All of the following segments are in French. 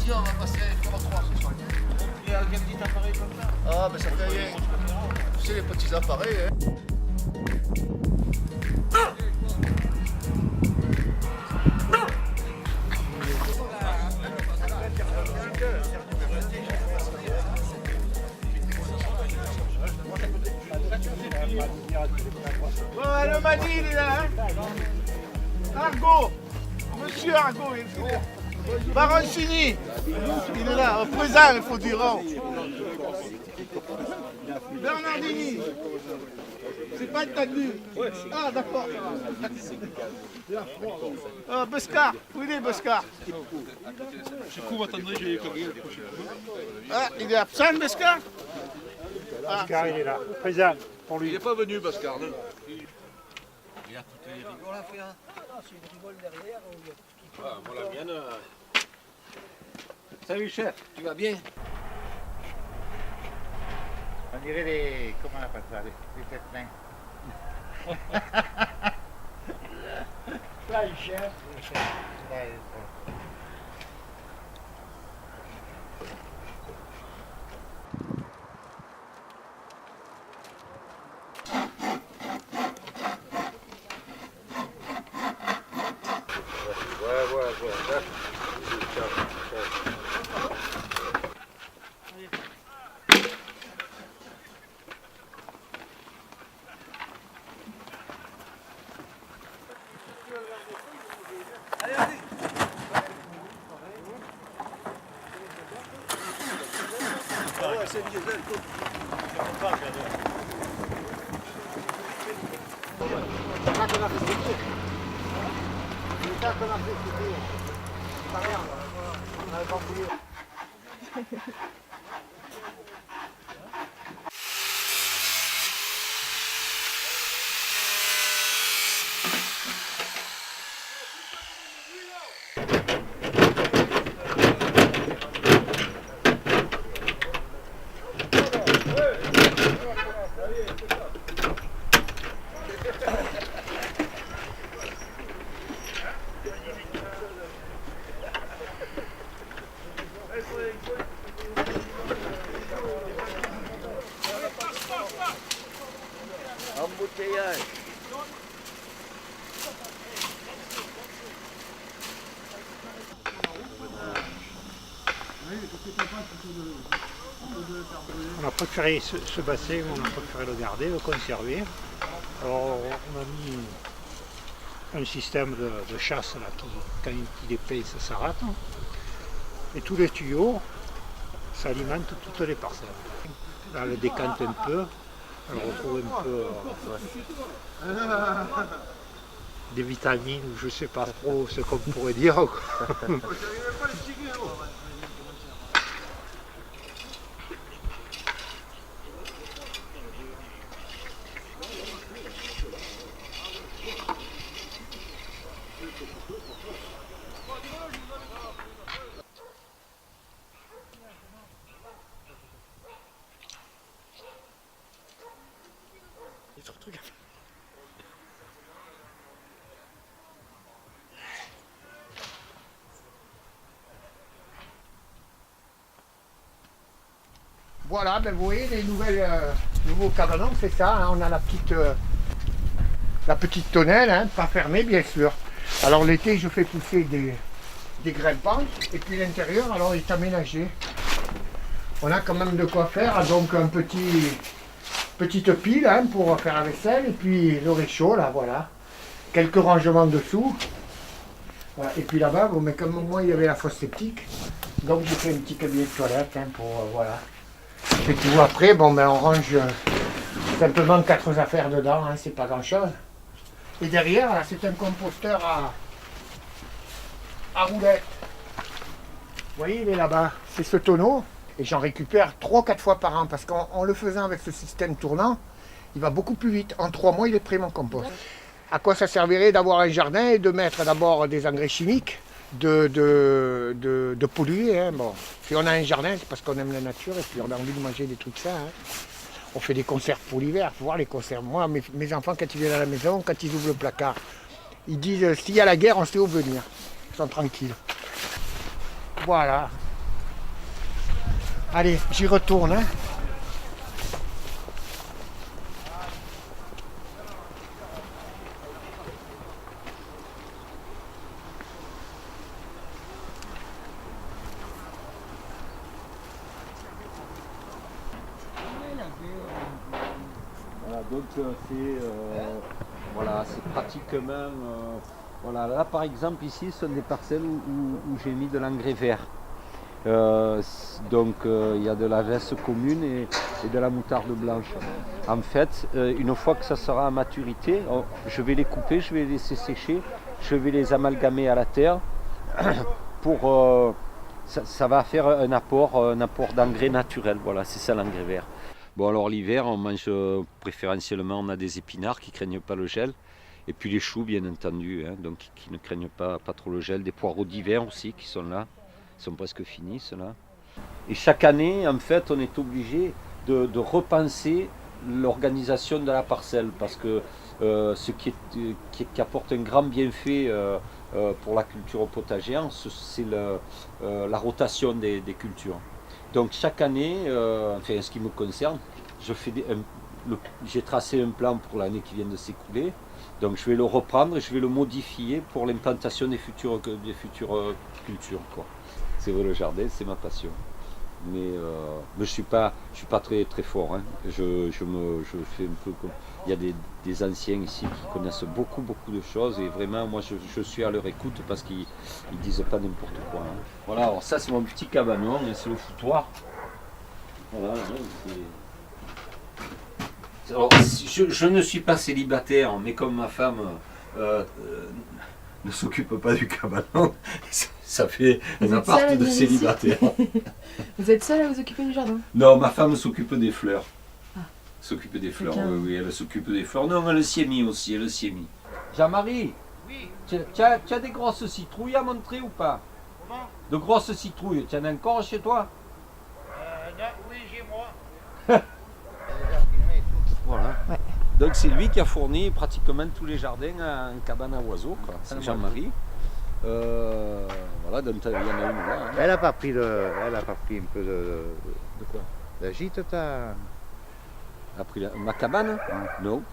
vas-y, on va passer à l'écran 3 ce soir. Il y a quel petit appareil comme ça? Ah, ben ça fait rien. Tu sais, les petits appareils, hein. Ouais, le Mani, il est là, hein. Argo, monsieur Argo, il est là. Baroncini, il est là, présent, il faut dire. Bernardini, c'est pas entendu. Ah, d'accord. Bescar, où il est Bescar? Ah, il est absent, Bescar? Bascar, il est là, présent pour lui. Il n'est pas venu, Pascal. Moi, la mienne. Salut chef. Tu vas bien? On dirait les. Comment on appelle ça? Les tête-mains. Là, le chef. Embouteillage. On a préféré ce bassin, on a préféré le garder, le conserver. Alors on a mis un système de chasse là, qui, quand il déplace, ça s'arrête. Et tous les tuyaux s'alimentent toutes les parcelles. Là, elle décante un peu, elle retrouve un peu des vitamines, ou je ne sais pas trop ce qu'on pourrait dire. Voilà, ben vous voyez les nouveaux cabanons, c'est ça, hein, on a la petite tonnelle, hein, pas fermée bien sûr. Alors l'été je fais pousser des grimpantes et puis l'intérieur alors est aménagé. On a quand même de quoi faire, donc petite pile hein, pour faire la vaisselle et puis le réchaud là, voilà. Quelques rangements dessous. Voilà. Et puis là-bas, bon, mais comme moi il y avait la fosse septique, donc j'ai fait un petit cabinet de toilette hein, pour voilà. C'est tout. Après, bon, ben, on range simplement 4 affaires dedans, hein, c'est pas grand chose. Et derrière, là, c'est un composteur à roulettes. Vous voyez, il est là-bas. C'est ce tonneau. Et j'en récupère 3-4 fois par an parce qu'en le faisant avec ce système tournant, il va beaucoup plus vite. En 3 mois, il est prêt, mon compost. À quoi ça servirait d'avoir un jardin et de mettre d'abord des engrais chimiques, de polluer. Hein. Bon, si on a un jardin, c'est parce qu'on aime la nature et puis on a envie de manger des trucs sains. Hein. On fait des conserves pour l'hiver, il faut voir les conserves. Moi, mes enfants, quand ils viennent à la maison, quand ils ouvrent le placard, ils disent s'il y a la guerre, on sait où venir. Ils sont tranquilles. Voilà. Allez, j'y retourne. Hein. Voilà, donc voilà, c'est pratiquement. Voilà, là par exemple, ici, ce sont des parcelles où j'ai mis de l'engrais vert. Donc il y a de la veste commune et de la moutarde blanche. En fait, une fois que ça sera à maturité, je vais les couper, je vais les laisser sécher, je vais les amalgamer à la terre pour ça va faire un apport d'engrais naturel. Voilà, c'est ça l'engrais vert. Bon, alors l'hiver, on mange préférentiellement, on a des épinards qui ne craignent pas le gel. Et puis les choux, bien entendu, hein, donc qui ne craignent pas trop le gel. Des poireaux d'hiver aussi qui sont là. Ils sont presque finis, ceux-là. Et chaque année, en fait, on est obligé de repenser l'organisation de la parcelle. Parce que ce qui apporte un grand bienfait pour la culture potagère, c'est la rotation des cultures. Donc chaque année, enfin, en ce qui me concerne, j'ai tracé un plan pour l'année qui vient de s'écouler. Donc je vais le reprendre et je vais le modifier pour l'implantation des futures cultures, quoi. C'est vrai, le jardin, c'est ma passion. Mais je suis pas très fort. Hein. Je fais un peu comme. Il y a des anciens ici qui connaissent beaucoup de choses et vraiment moi je suis à leur écoute parce qu'ils disent pas n'importe quoi. Hein. Voilà, alors ça c'est mon petit cabanon, c'est le foutoir. Voilà, alors, je ne suis pas célibataire, mais comme ma femme ne s'occupe pas du cabanon, ça fait un appart de célibataire. Vous êtes seul à vous occuper du jardin? Non, ma femme s'occupe des fleurs. Ah. S'occupe des fleurs, oui, elle s'occupe des fleurs. Non, elle s'y est mis aussi, elle s'y est mis. Jean-Marie, oui. Tu as des grosses citrouilles à montrer ou pas? Comment? De grosses citrouilles, tu en as encore chez toi? Non, oui, j'ai moi. Voilà. Ouais. Donc c'est lui qui a fourni pratiquement tous les jardins en cabane à oiseaux, quoi. C'est Jean-Marie. Voilà, donc il y en a une là. Hein. Elle a pas pris un peu de quoi? La gîte, t'as. Elle a pris ma cabane? Ouais. Non.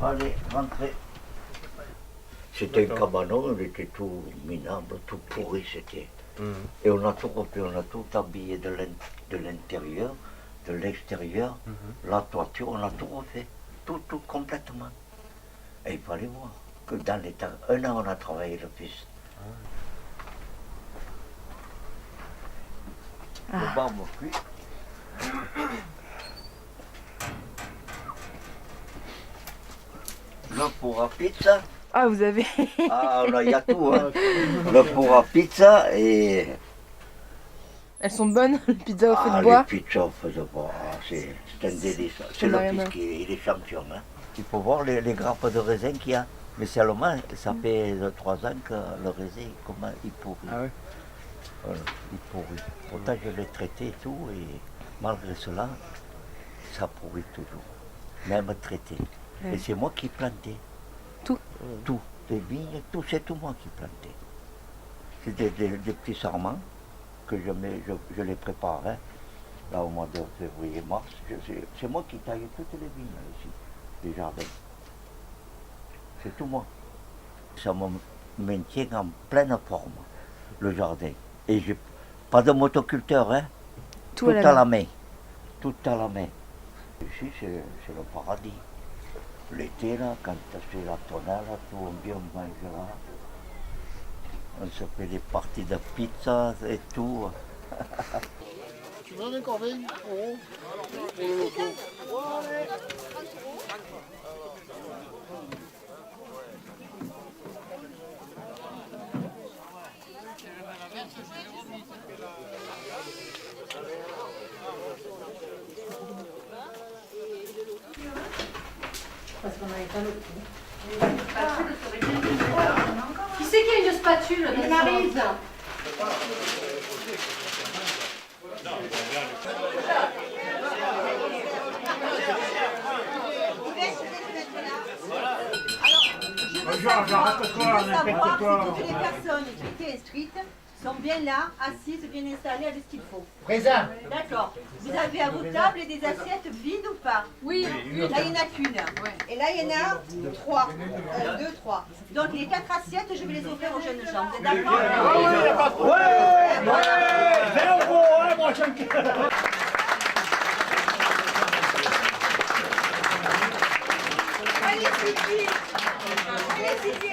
Allez, rentrez. C'était un cabanon, il était tout minable, tout pourri c'était. Et on a tout refait, on a tout habillé de l'intérieur, de l'extérieur, la toiture, on a tout refait, tout complètement. Et il fallait voir que dans l'état, 1 an on a travaillé le fils. Le barbe cuit. Le four à pizza. Ah, vous avez. Ah, là, il y a tout, hein. Le four à pizza et. Elles sont bonnes, les pizzas au feu de Les bois. pizzas au feu de bois, c'est un délice. C'est le fils qui est champion, hein. Il faut voir les grappes de raisin qu'il y a. Mais seulement, ça fait 3 ans que le raisin, comment il pourrit. Ah oui. Voilà, il pourrit. Pourtant, je l'ai traité et tout, et malgré cela, ça pourrit toujours. Même traité. Et c'est moi qui plantais. Tout? Tout. Des vignes, tout, c'est tout moi qui plantais. C'est des petits sarments que je les prépare. Hein. Là, au mois de février-mars, c'est moi qui taille toutes les vignes ici, les jardins. C'est tout moi. Ça me maintient en pleine forme, le jardin. Et j'ai pas de motoculteur, hein. Tout à la main. Tout à la main. Ici, c'est le paradis. L'été, là, quand c'est la tonale, tout bien on mange là. On se fait des parties de pizza et tout. Tu veux un corbeille? Parce qu'on n'avait pas l'autre. Qui c'est qui a une spatule? Maryse. Bonjour, j'arrête quoi, Je veux n'importe savoir quoi. si toutes les personnes qui étaient inscrites sont bien là, assises, bien installées avec ce qu'il faut. Présent. D'accord. Vous avez à vos tables des assiettes vides ou pas? Oui. Là, il n'y en a qu'une. Et là, il y en a 3. 2, 3. Donc, les 4 assiettes, je vais les offrir aux jeunes gens. Vous êtes d'accord? Allez, Sylvie. Allez, Sylvie.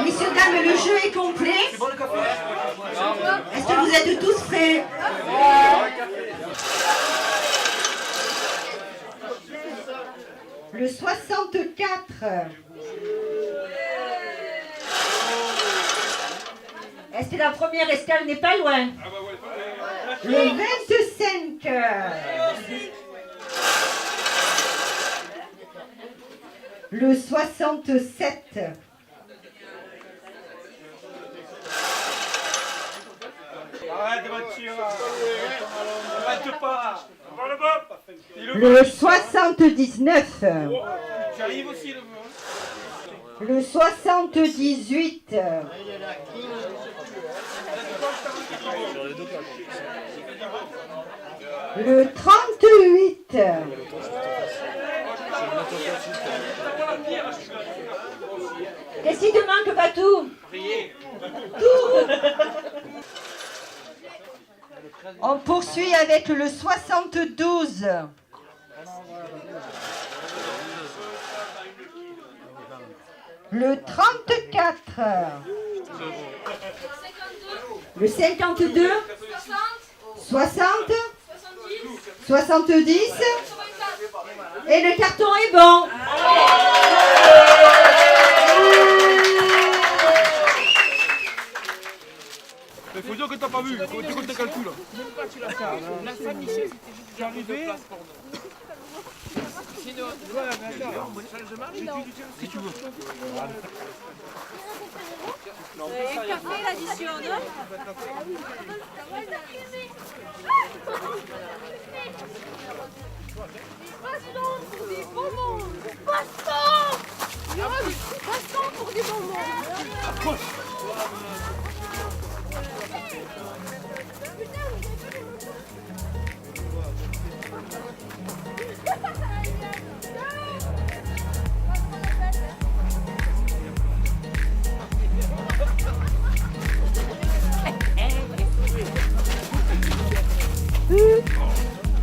Messieurs, dames, le jeu est complet. Est-ce que vous êtes tous prêts? Le 64. Est-ce que la première escale n'est pas loin? Le 25. Le 67. Le 79. Le 78. Le 38. Qu'est-ce qui te manque, Batou? Tout. On poursuit avec le 72. Le 34. Le 52. 60. 70. Et le carton est bon. Mais faut dire que t'as pas vu, quand tu comptes tes calculs. La Saint-Michel, c'était juste j'arrivais. Sinon, si tu veux. Et le café, l'addition, pour des bonbons. Passe-temps pour des bonbons.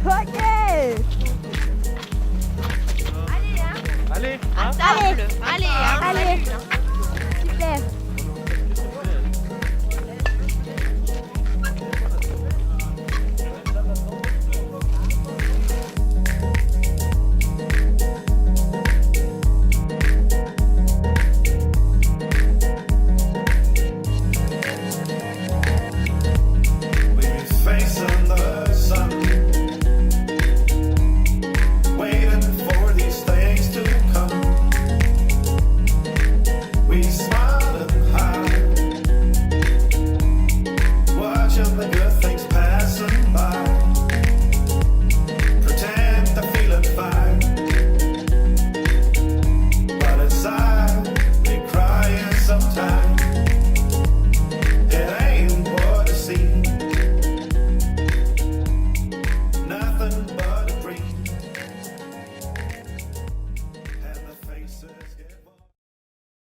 Ok. Allez, hein. À table. Allez, hein. Allez.